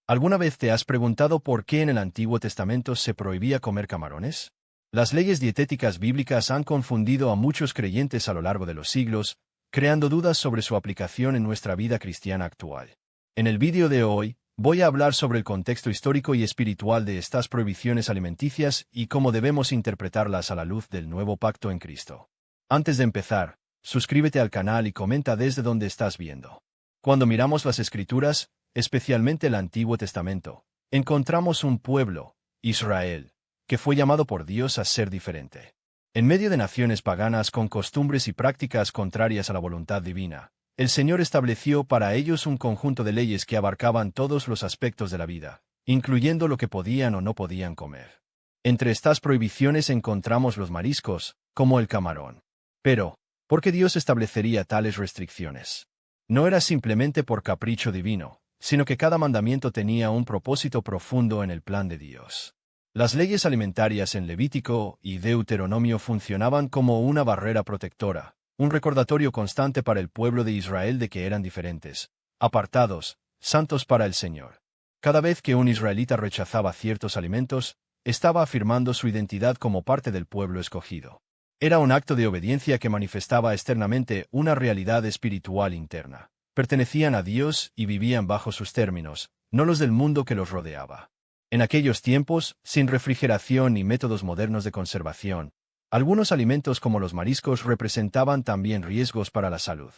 ¿Alguna vez te has preguntado por qué en el Antiguo Testamento se prohibía comer camarones? Las leyes dietéticas bíblicas han confundido a muchos creyentes a lo largo de los siglos, creando dudas sobre su aplicación en nuestra vida cristiana actual. En el vídeo de hoy, voy a hablar sobre el contexto histórico y espiritual de estas prohibiciones alimenticias y cómo debemos interpretarlas a la luz del nuevo pacto en Cristo. Antes de empezar, suscríbete al canal y comenta desde donde estás viendo. Cuando miramos las Escrituras, especialmente el Antiguo Testamento, encontramos un pueblo, Israel, que fue llamado por Dios a ser diferente. En medio de naciones paganas con costumbres y prácticas contrarias a la voluntad divina, el Señor estableció para ellos un conjunto de leyes que abarcaban todos los aspectos de la vida, incluyendo lo que podían o no podían comer. Entre estas prohibiciones encontramos los mariscos, como el camarón. Pero, ¿por qué Dios establecería tales restricciones? No era simplemente por capricho divino, sino que cada mandamiento tenía un propósito profundo en el plan de Dios. Las leyes alimentarias en Levítico y Deuteronomio funcionaban como una barrera protectora, un recordatorio constante para el pueblo de Israel de que eran diferentes, apartados, santos para el Señor. Cada vez que un israelita rechazaba ciertos alimentos, estaba afirmando su identidad como parte del pueblo escogido. Era un acto de obediencia que manifestaba externamente una realidad espiritual interna. Pertenecían a Dios y vivían bajo sus términos, no los del mundo que los rodeaba. En aquellos tiempos, sin refrigeración ni métodos modernos de conservación, algunos alimentos como los mariscos representaban también riesgos para la salud.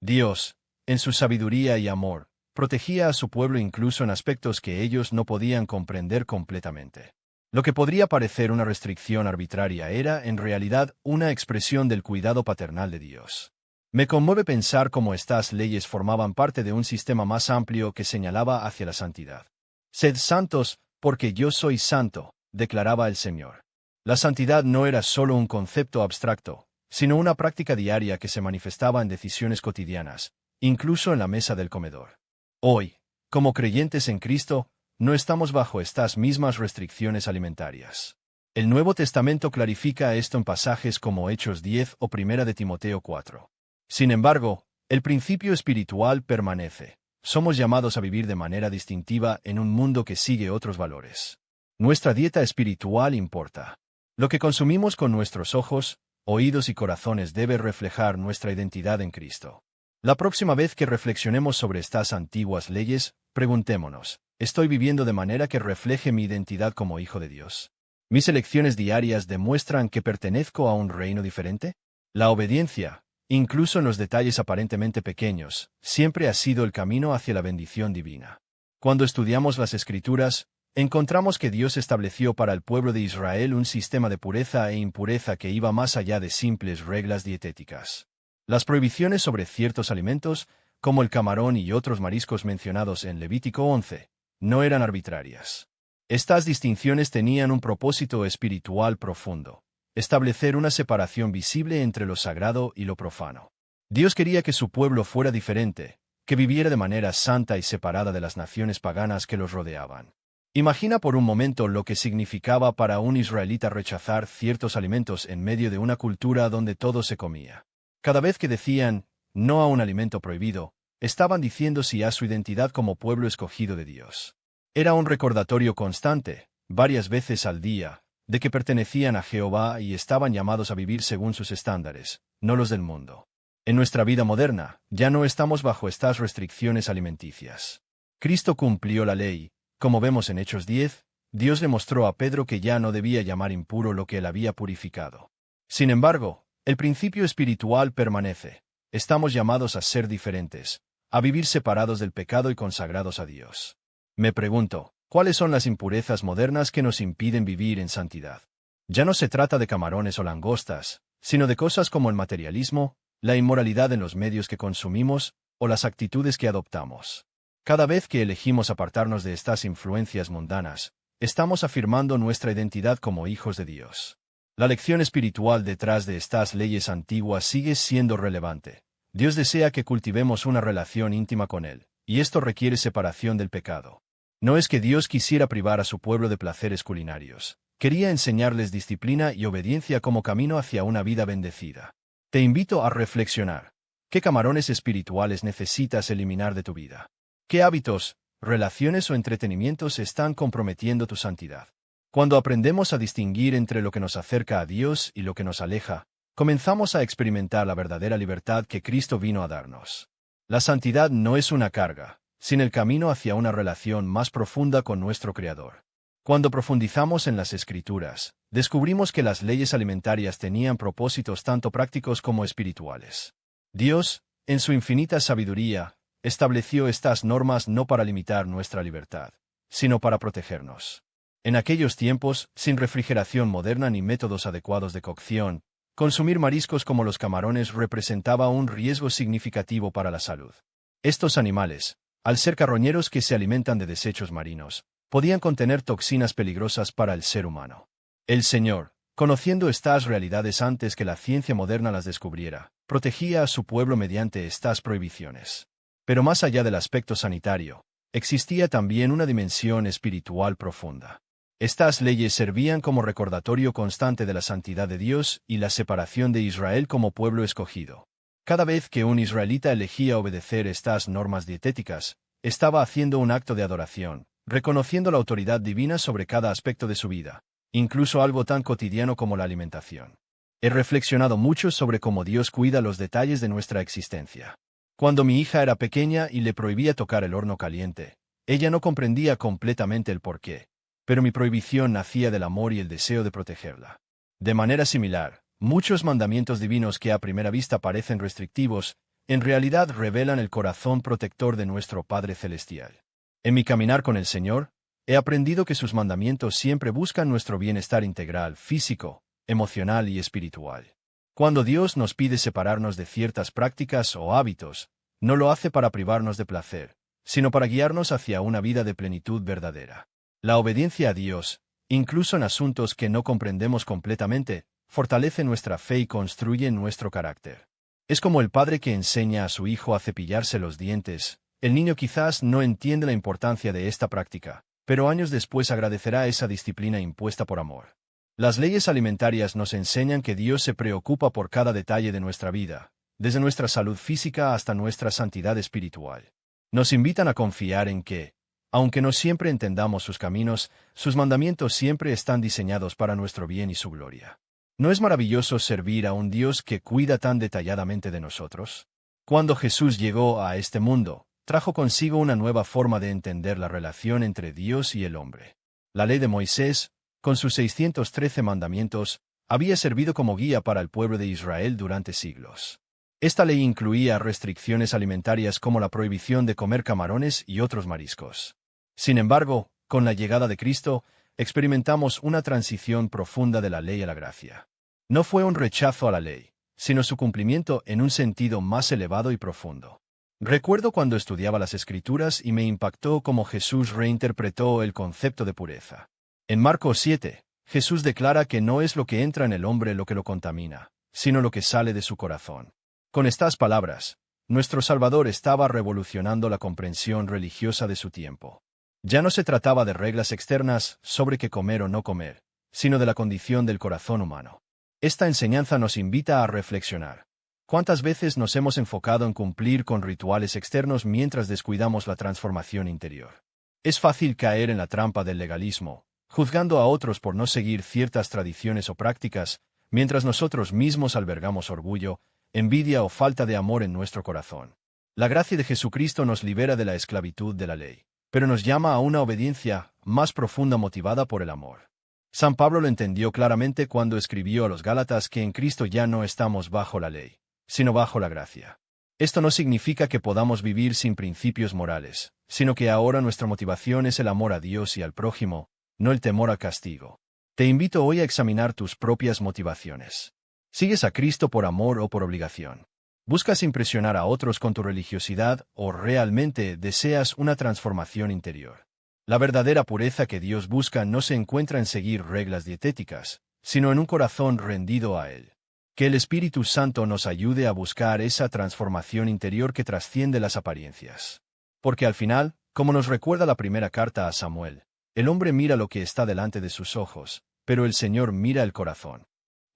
Dios, en su sabiduría y amor, protegía a su pueblo incluso en aspectos que ellos no podían comprender completamente. Lo que podría parecer una restricción arbitraria era, en realidad, una expresión del cuidado paternal de Dios. Me conmueve pensar cómo estas leyes formaban parte de un sistema más amplio que señalaba hacia la santidad. Sed santos, porque yo soy santo, declaraba el Señor. La santidad no era solo un concepto abstracto, sino una práctica diaria que se manifestaba en decisiones cotidianas, incluso en la mesa del comedor. Hoy, como creyentes en Cristo, no estamos bajo estas mismas restricciones alimentarias. El Nuevo Testamento clarifica esto en pasajes como Hechos 10 o 1 de Timoteo 4. Sin embargo, el principio espiritual permanece. Somos llamados a vivir de manera distintiva en un mundo que sigue otros valores. Nuestra dieta espiritual importa. Lo que consumimos con nuestros ojos, oídos y corazones debe reflejar nuestra identidad en Cristo. La próxima vez que reflexionemos sobre estas antiguas leyes, preguntémonos, ¿estoy viviendo de manera que refleje mi identidad como hijo de Dios? ¿Mis elecciones diarias demuestran que pertenezco a un reino diferente? La obediencia, incluso en los detalles aparentemente pequeños, siempre ha sido el camino hacia la bendición divina. Cuando estudiamos las Escrituras, encontramos que Dios estableció para el pueblo de Israel un sistema de pureza e impureza que iba más allá de simples reglas dietéticas. Las prohibiciones sobre ciertos alimentos, como el camarón y otros mariscos mencionados en Levítico 11, no eran arbitrarias. Estas distinciones tenían un propósito espiritual profundo: establecer una separación visible entre lo sagrado y lo profano. Dios quería que su pueblo fuera diferente, que viviera de manera santa y separada de las naciones paganas que los rodeaban. Imagina por un momento lo que significaba para un israelita rechazar ciertos alimentos en medio de una cultura donde todo se comía. Cada vez que decían no a un alimento prohibido, estaban diciendo sí a su identidad como pueblo escogido de Dios. Era un recordatorio constante, varias veces al día, de que pertenecían a Jehová y estaban llamados a vivir según sus estándares, no los del mundo. En nuestra vida moderna, ya no estamos bajo estas restricciones alimenticias. Cristo cumplió la ley. Como vemos en Hechos 10, Dios le mostró a Pedro que ya no debía llamar impuro lo que él había purificado. Sin embargo, el principio espiritual permanece. Estamos llamados a ser diferentes, a vivir separados del pecado y consagrados a Dios. Me pregunto, ¿cuáles son las impurezas modernas que nos impiden vivir en santidad? Ya no se trata de camarones o langostas, sino de cosas como el materialismo, la inmoralidad en los medios que consumimos, o las actitudes que adoptamos. Cada vez que elegimos apartarnos de estas influencias mundanas, estamos afirmando nuestra identidad como hijos de Dios. La lección espiritual detrás de estas leyes antiguas sigue siendo relevante. Dios desea que cultivemos una relación íntima con Él, y esto requiere separación del pecado. No es que Dios quisiera privar a su pueblo de placeres culinarios. Quería enseñarles disciplina y obediencia como camino hacia una vida bendecida. Te invito a reflexionar. ¿Qué camarones espirituales necesitas eliminar de tu vida? ¿Qué hábitos, relaciones o entretenimientos están comprometiendo tu santidad. Cuando aprendemos a distinguir entre lo que nos acerca a Dios y lo que nos aleja, comenzamos a experimentar la verdadera libertad que Cristo vino a darnos. La santidad no es una carga, sino el camino hacia una relación más profunda con nuestro Creador. Cuando profundizamos en las Escrituras, descubrimos que las leyes alimentarias tenían propósitos tanto prácticos como espirituales. Dios, en su infinita sabiduría, estableció estas normas no para limitar nuestra libertad, sino para protegernos. En aquellos tiempos, sin refrigeración moderna ni métodos adecuados de cocción, consumir mariscos como los camarones representaba un riesgo significativo para la salud. Estos animales, al ser carroñeros que se alimentan de desechos marinos, podían contener toxinas peligrosas para el ser humano. El Señor, conociendo estas realidades antes que la ciencia moderna las descubriera, protegía a su pueblo mediante estas prohibiciones. Pero más allá del aspecto sanitario, existía también una dimensión espiritual profunda. Estas leyes servían como recordatorio constante de la santidad de Dios y la separación de Israel como pueblo escogido. Cada vez que un israelita elegía obedecer estas normas dietéticas, estaba haciendo un acto de adoración, reconociendo la autoridad divina sobre cada aspecto de su vida, incluso algo tan cotidiano como la alimentación. He reflexionado mucho sobre cómo Dios cuida los detalles de nuestra existencia. Cuando mi hija era pequeña y le prohibía tocar el horno caliente, ella no comprendía completamente el porqué, pero mi prohibición nacía del amor y el deseo de protegerla. De manera similar, muchos mandamientos divinos que a primera vista parecen restrictivos, en realidad revelan el corazón protector de nuestro Padre Celestial. En mi caminar con el Señor, he aprendido que sus mandamientos siempre buscan nuestro bienestar integral, físico, emocional y espiritual. Cuando Dios nos pide separarnos de ciertas prácticas o hábitos, no lo hace para privarnos de placer, sino para guiarnos hacia una vida de plenitud verdadera. La obediencia a Dios, incluso en asuntos que no comprendemos completamente, fortalece nuestra fe y construye nuestro carácter. Es como el padre que enseña a su hijo a cepillarse los dientes. El niño quizás no entiende la importancia de esta práctica, pero años después agradecerá esa disciplina impuesta por amor. Las leyes alimentarias nos enseñan que Dios se preocupa por cada detalle de nuestra vida, desde nuestra salud física hasta nuestra santidad espiritual. Nos invitan a confiar en que, aunque no siempre entendamos sus caminos, sus mandamientos siempre están diseñados para nuestro bien y su gloria. ¿No es maravilloso servir a un Dios que cuida tan detalladamente de nosotros? Cuando Jesús llegó a este mundo, trajo consigo una nueva forma de entender la relación entre Dios y el hombre. La ley de Moisés, con sus 613 mandamientos, había servido como guía para el pueblo de Israel durante siglos. Esta ley incluía restricciones alimentarias como la prohibición de comer camarones y otros mariscos. Sin embargo, con la llegada de Cristo, experimentamos una transición profunda de la ley a la gracia. No fue un rechazo a la ley, sino su cumplimiento en un sentido más elevado y profundo. Recuerdo cuando estudiaba las Escrituras y me impactó cómo Jesús reinterpretó el concepto de pureza. En Marcos 7, Jesús declara que no es lo que entra en el hombre lo que lo contamina, sino lo que sale de su corazón. Con estas palabras, nuestro Salvador estaba revolucionando la comprensión religiosa de su tiempo. Ya no se trataba de reglas externas sobre qué comer o no comer, sino de la condición del corazón humano. Esta enseñanza nos invita a reflexionar. ¿Cuántas veces nos hemos enfocado en cumplir con rituales externos mientras descuidamos la transformación interior? Es fácil caer en la trampa del legalismo, juzgando a otros por no seguir ciertas tradiciones o prácticas, mientras nosotros mismos albergamos orgullo, envidia o falta de amor en nuestro corazón. La gracia de Jesucristo nos libera de la esclavitud de la ley, pero nos llama a una obediencia más profunda motivada por el amor. San Pablo lo entendió claramente cuando escribió a los Gálatas que en Cristo ya no estamos bajo la ley, sino bajo la gracia. Esto no significa que podamos vivir sin principios morales, sino que ahora nuestra motivación es el amor a Dios y al prójimo, no el temor al castigo. Te invito hoy a examinar tus propias motivaciones. ¿Sigues a Cristo por amor o por obligación? ¿Buscas impresionar a otros con tu religiosidad o realmente deseas una transformación interior? La verdadera pureza que Dios busca no se encuentra en seguir reglas dietéticas, sino en un corazón rendido a Él. Que el Espíritu Santo nos ayude a buscar esa transformación interior que trasciende las apariencias. Porque al final, como nos recuerda la primera carta a Samuel, el hombre mira lo que está delante de sus ojos, pero el Señor mira el corazón.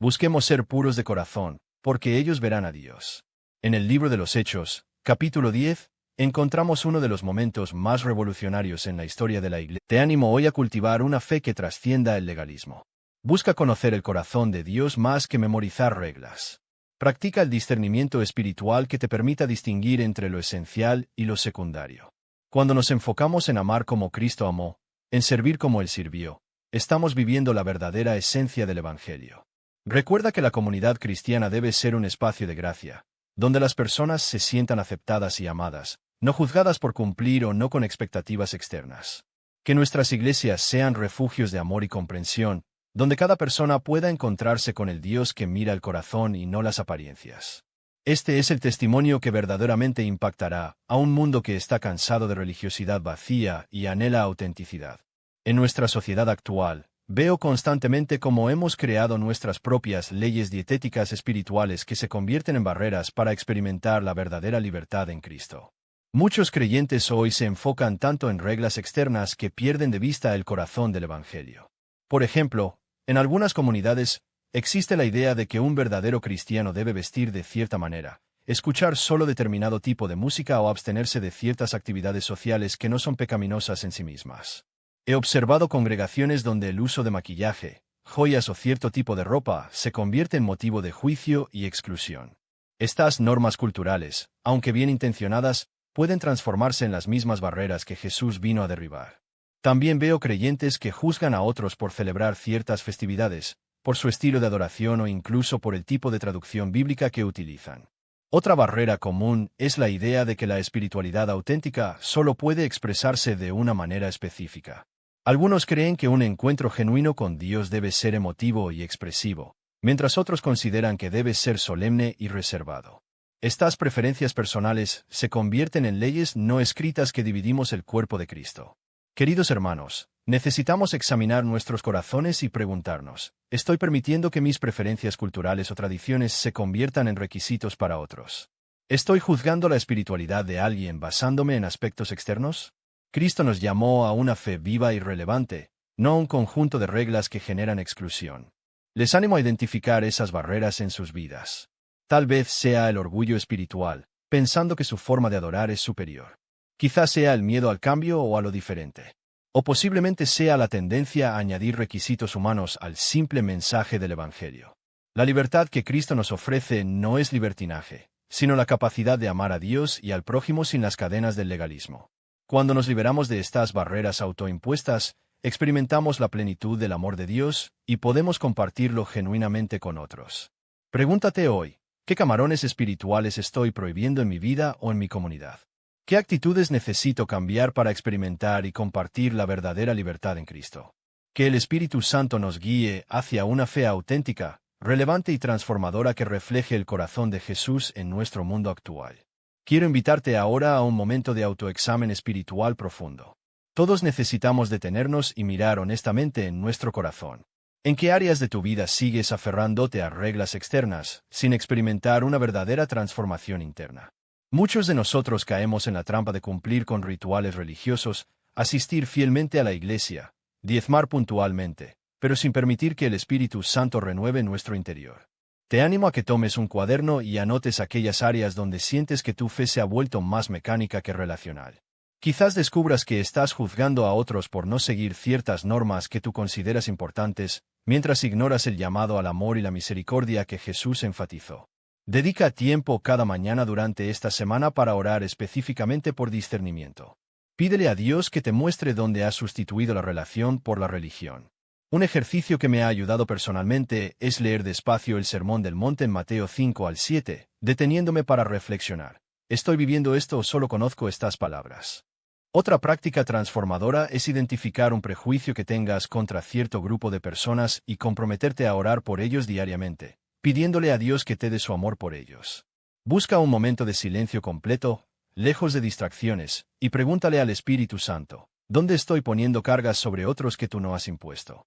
Busquemos ser puros de corazón, porque ellos verán a Dios. En el libro de los Hechos, capítulo 10, encontramos uno de los momentos más revolucionarios en la historia de la Iglesia. Te animo hoy a cultivar una fe que trascienda el legalismo. Busca conocer el corazón de Dios más que memorizar reglas. Practica el discernimiento espiritual que te permita distinguir entre lo esencial y lo secundario. Cuando nos enfocamos en amar como Cristo amó, en servir como Él sirvió, estamos viviendo la verdadera esencia del Evangelio. Recuerda que la comunidad cristiana debe ser un espacio de gracia, donde las personas se sientan aceptadas y amadas, no juzgadas por cumplir o no con expectativas externas. Que nuestras iglesias sean refugios de amor y comprensión, donde cada persona pueda encontrarse con el Dios que mira el corazón y no las apariencias. Este es el testimonio que verdaderamente impactará a un mundo que está cansado de religiosidad vacía y anhela autenticidad. En nuestra sociedad actual, veo constantemente cómo hemos creado nuestras propias leyes dietéticas espirituales que se convierten en barreras para experimentar la verdadera libertad en Cristo. Muchos creyentes hoy se enfocan tanto en reglas externas que pierden de vista el corazón del Evangelio. Por ejemplo, en algunas comunidades, existe la idea de que un verdadero cristiano debe vestir de cierta manera, escuchar solo determinado tipo de música o abstenerse de ciertas actividades sociales que no son pecaminosas en sí mismas. He observado congregaciones donde el uso de maquillaje, joyas o cierto tipo de ropa se convierte en motivo de juicio y exclusión. Estas normas culturales, aunque bien intencionadas, pueden transformarse en las mismas barreras que Jesús vino a derribar. También veo creyentes que juzgan a otros por celebrar ciertas festividades, por su estilo de adoración o incluso por el tipo de traducción bíblica que utilizan. Otra barrera común es la idea de que la espiritualidad auténtica solo puede expresarse de una manera específica. Algunos creen que un encuentro genuino con Dios debe ser emotivo y expresivo, mientras otros consideran que debe ser solemne y reservado. Estas preferencias personales se convierten en leyes no escritas que dividimos el cuerpo de Cristo. Queridos hermanos, necesitamos examinar nuestros corazones y preguntarnos, ¿estoy permitiendo que mis preferencias culturales o tradiciones se conviertan en requisitos para otros? ¿Estoy juzgando la espiritualidad de alguien basándome en aspectos externos? Cristo nos llamó a una fe viva y relevante, no a un conjunto de reglas que generan exclusión. Les animo a identificar esas barreras en sus vidas. Tal vez sea el orgullo espiritual, pensando que su forma de adorar es superior. Quizás sea el miedo al cambio o a lo diferente. O posiblemente sea la tendencia a añadir requisitos humanos al simple mensaje del Evangelio. La libertad que Cristo nos ofrece no es libertinaje, sino la capacidad de amar a Dios y al prójimo sin las cadenas del legalismo. Cuando nos liberamos de estas barreras autoimpuestas, experimentamos la plenitud del amor de Dios y podemos compartirlo genuinamente con otros. Pregúntate hoy, ¿qué camarones espirituales estoy prohibiendo en mi vida o en mi comunidad? ¿Qué actitudes necesito cambiar para experimentar y compartir la verdadera libertad en Cristo? Que el Espíritu Santo nos guíe hacia una fe auténtica, relevante y transformadora que refleje el corazón de Jesús en nuestro mundo actual. Quiero invitarte ahora a un momento de autoexamen espiritual profundo. Todos necesitamos detenernos y mirar honestamente en nuestro corazón. ¿En qué áreas de tu vida sigues aferrándote a reglas externas, sin experimentar una verdadera transformación interna? Muchos de nosotros caemos en la trampa de cumplir con rituales religiosos, asistir fielmente a la iglesia, diezmar puntualmente, pero sin permitir que el Espíritu Santo renueve nuestro interior. Te animo a que tomes un cuaderno y anotes aquellas áreas donde sientes que tu fe se ha vuelto más mecánica que relacional. Quizás descubras que estás juzgando a otros por no seguir ciertas normas que tú consideras importantes, mientras ignoras el llamado al amor y la misericordia que Jesús enfatizó. Dedica tiempo cada mañana durante esta semana para orar específicamente por discernimiento. Pídele a Dios que te muestre dónde has sustituido la relación por la religión. Un ejercicio que me ha ayudado personalmente es leer despacio el Sermón del Monte en Mateo 5 al 7, deteniéndome para reflexionar. ¿Estoy viviendo esto o solo conozco estas palabras? Otra práctica transformadora es identificar un prejuicio que tengas contra cierto grupo de personas y comprometerte a orar por ellos diariamente, pidiéndole a Dios que te dé su amor por ellos. Busca un momento de silencio completo, lejos de distracciones, y pregúntale al Espíritu Santo, ¿dónde estoy poniendo cargas sobre otros que tú no has impuesto?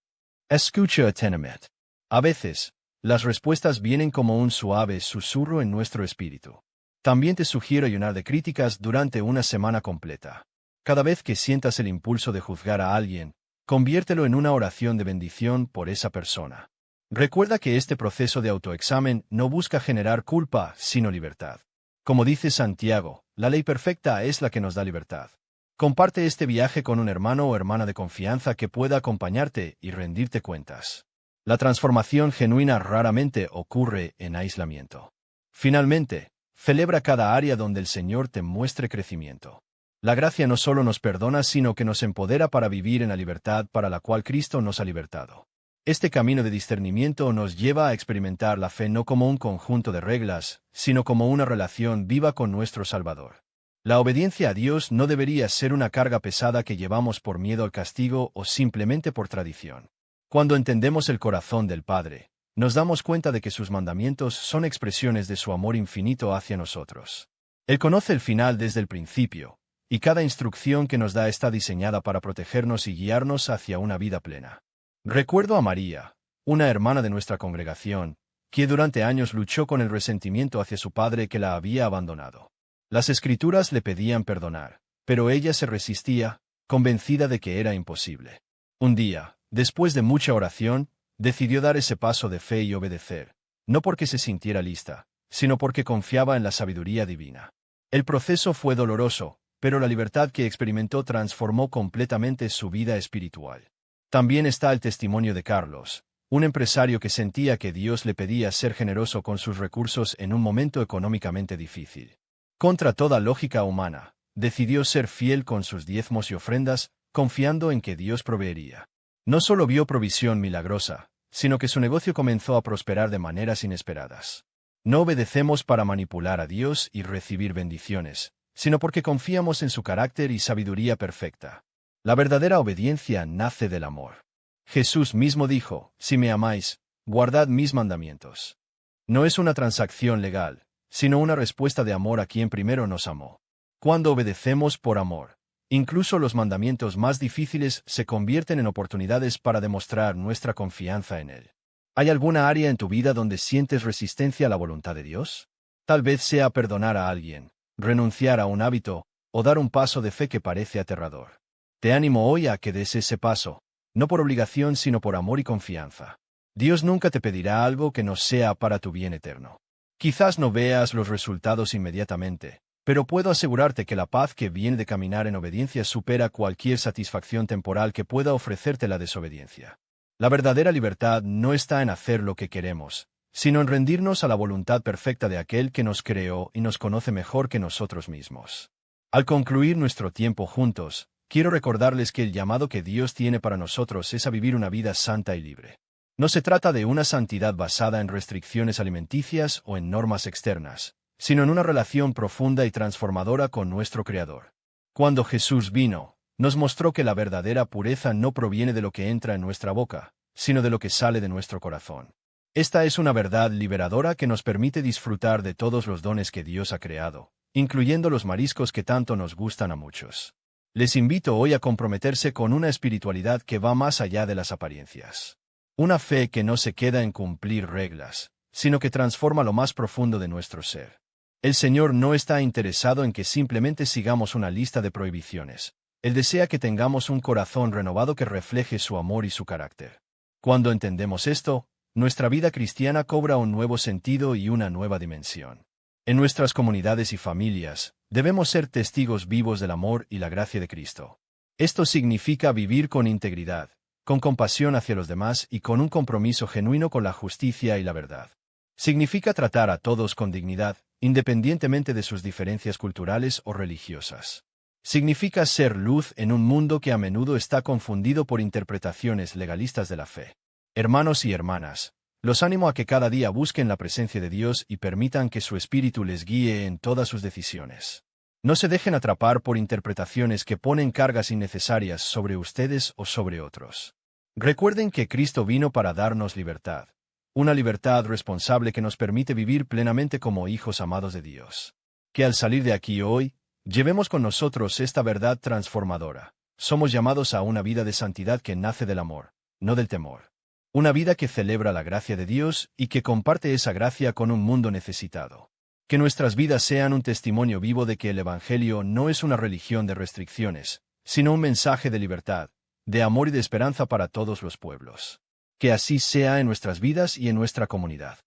Escucha atentamente. A veces, las respuestas vienen como un suave susurro en nuestro espíritu. También te sugiero ayunar de críticas durante una semana completa. Cada vez que sientas el impulso de juzgar a alguien, conviértelo en una oración de bendición por esa persona. Recuerda que este proceso de autoexamen no busca generar culpa, sino libertad. Como dice Santiago, la ley perfecta es la que nos da libertad. Comparte este viaje con un hermano o hermana de confianza que pueda acompañarte y rendirte cuentas. La transformación genuina raramente ocurre en aislamiento. Finalmente, celebra cada área donde el Señor te muestre crecimiento. La gracia no solo nos perdona, sino que nos empodera para vivir en la libertad para la cual Cristo nos ha libertado. Este camino de discernimiento nos lleva a experimentar la fe no como un conjunto de reglas, sino como una relación viva con nuestro Salvador. La obediencia a Dios no debería ser una carga pesada que llevamos por miedo al castigo o simplemente por tradición. Cuando entendemos el corazón del Padre, nos damos cuenta de que sus mandamientos son expresiones de su amor infinito hacia nosotros. Él conoce el final desde el principio, y cada instrucción que nos da está diseñada para protegernos y guiarnos hacia una vida plena. Recuerdo a María, una hermana de nuestra congregación, que durante años luchó con el resentimiento hacia su padre que la había abandonado. Las Escrituras le pedían perdonar, pero ella se resistía, convencida de que era imposible. Un día, después de mucha oración, decidió dar ese paso de fe y obedecer, no porque se sintiera lista, sino porque confiaba en la sabiduría divina. El proceso fue doloroso, pero la libertad que experimentó transformó completamente su vida espiritual. También está el testimonio de Carlos, un empresario que sentía que Dios le pedía ser generoso con sus recursos en un momento económicamente difícil. Contra toda lógica humana, decidió ser fiel con sus diezmos y ofrendas, confiando en que Dios proveería. No solo vio provisión milagrosa, sino que su negocio comenzó a prosperar de maneras inesperadas. No obedecemos para manipular a Dios y recibir bendiciones, sino porque confiamos en su carácter y sabiduría perfecta. La verdadera obediencia nace del amor. Jesús mismo dijo, «Si me amáis, guardad mis mandamientos». No es una transacción legal, sino una respuesta de amor a quien primero nos amó. Cuando obedecemos por amor, incluso los mandamientos más difíciles se convierten en oportunidades para demostrar nuestra confianza en Él. ¿Hay alguna área en tu vida donde sientes resistencia a la voluntad de Dios? Tal vez sea perdonar a alguien, renunciar a un hábito, o dar un paso de fe que parece aterrador. Te animo hoy a que des ese paso, no por obligación sino por amor y confianza. Dios nunca te pedirá algo que no sea para tu bien eterno. Quizás no veas los resultados inmediatamente, pero puedo asegurarte que la paz que viene de caminar en obediencia supera cualquier satisfacción temporal que pueda ofrecerte la desobediencia. La verdadera libertad no está en hacer lo que queremos, sino en rendirnos a la voluntad perfecta de aquel que nos creó y nos conoce mejor que nosotros mismos. Al concluir nuestro tiempo juntos, quiero recordarles que el llamado que Dios tiene para nosotros es a vivir una vida santa y libre. No se trata de una santidad basada en restricciones alimenticias o en normas externas, sino en una relación profunda y transformadora con nuestro Creador. Cuando Jesús vino, nos mostró que la verdadera pureza no proviene de lo que entra en nuestra boca, sino de lo que sale de nuestro corazón. Esta es una verdad liberadora que nos permite disfrutar de todos los dones que Dios ha creado, incluyendo los mariscos que tanto nos gustan a muchos. Les invito hoy a comprometerse con una espiritualidad que va más allá de las apariencias. Una fe que no se queda en cumplir reglas, sino que transforma lo más profundo de nuestro ser. El Señor no está interesado en que simplemente sigamos una lista de prohibiciones. Él desea que tengamos un corazón renovado que refleje su amor y su carácter. Cuando entendemos esto, nuestra vida cristiana cobra un nuevo sentido y una nueva dimensión. En nuestras comunidades y familias, debemos ser testigos vivos del amor y la gracia de Cristo. Esto significa vivir con integridad, con compasión hacia los demás y con un compromiso genuino con la justicia y la verdad. Significa tratar a todos con dignidad, independientemente de sus diferencias culturales o religiosas. Significa ser luz en un mundo que a menudo está confundido por interpretaciones legalistas de la fe. Hermanos y hermanas, los animo a que cada día busquen la presencia de Dios y permitan que su Espíritu les guíe en todas sus decisiones. No se dejen atrapar por interpretaciones que ponen cargas innecesarias sobre ustedes o sobre otros. Recuerden que Cristo vino para darnos libertad, una libertad responsable que nos permite vivir plenamente como hijos amados de Dios. Que al salir de aquí hoy, llevemos con nosotros esta verdad transformadora. Somos llamados a una vida de santidad que nace del amor, no del temor. Una vida que celebra la gracia de Dios y que comparte esa gracia con un mundo necesitado. Que nuestras vidas sean un testimonio vivo de que el Evangelio no es una religión de restricciones, sino un mensaje de libertad, de amor y de esperanza para todos los pueblos. Que así sea en nuestras vidas y en nuestra comunidad.